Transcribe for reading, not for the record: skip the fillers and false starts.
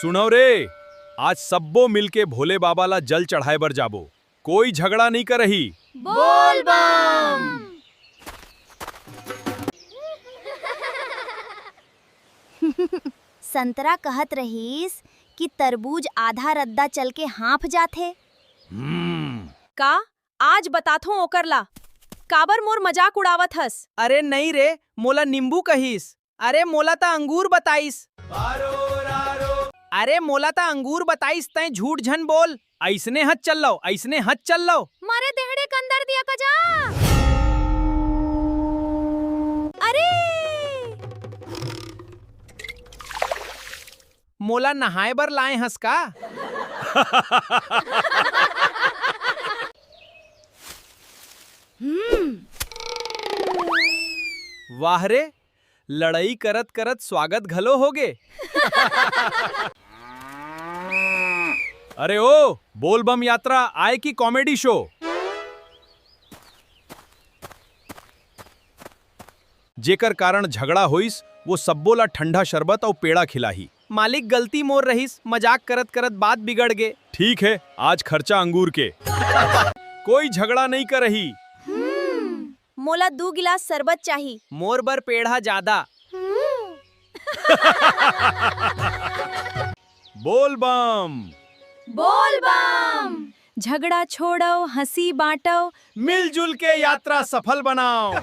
सुनो रे, आज सब्बो मिलके भोले बाबा ला जल चढ़ाए बर जाबो। कोई झगड़ा नहीं कर रही। बोल बम। संतरा कहत रहीस कि तरबूज आधा रद्दा चल के हाँफ जाथे। का आज बताथो ओकर ला। काबर मोर मजाक उड़ावत हस। अरे नहीं रे, मोला नींबू कहिस। अरे मोला ता अंगूर बताइस। अरे मोला ता अंगूर बताइस, तै झूठ झन बोल। ऐसने हथ चल लो, ऐसने हथ चल लो। मारे देहड़े कंदर दिया कजा। अरे मोला नहाए बर लाए हस का? वाह रे, लड़ाई करत करत स्वागत घलो होगे। अरे ओ, बोल बम यात्रा आए की कॉमेडी शो। जेकर कारण झगड़ा होइस वो सब्बो ला ठंडा शरबत और पेड़ा खिलाही। मालिक गलती मोर रहीस, मजाक करत करत बात बिगड़ गे। ठीक है, आज खर्चा अंगूर के। कोई झगड़ा नहीं कर रही। मोला 2 गिलास शरबत चाही। मोर बर पेड़ा ज्यादा। बोल बम। बोल बम। झगड़ा छोड़ो, हंसी बांटो, मिलजुल के यात्रा सफल बनाओ।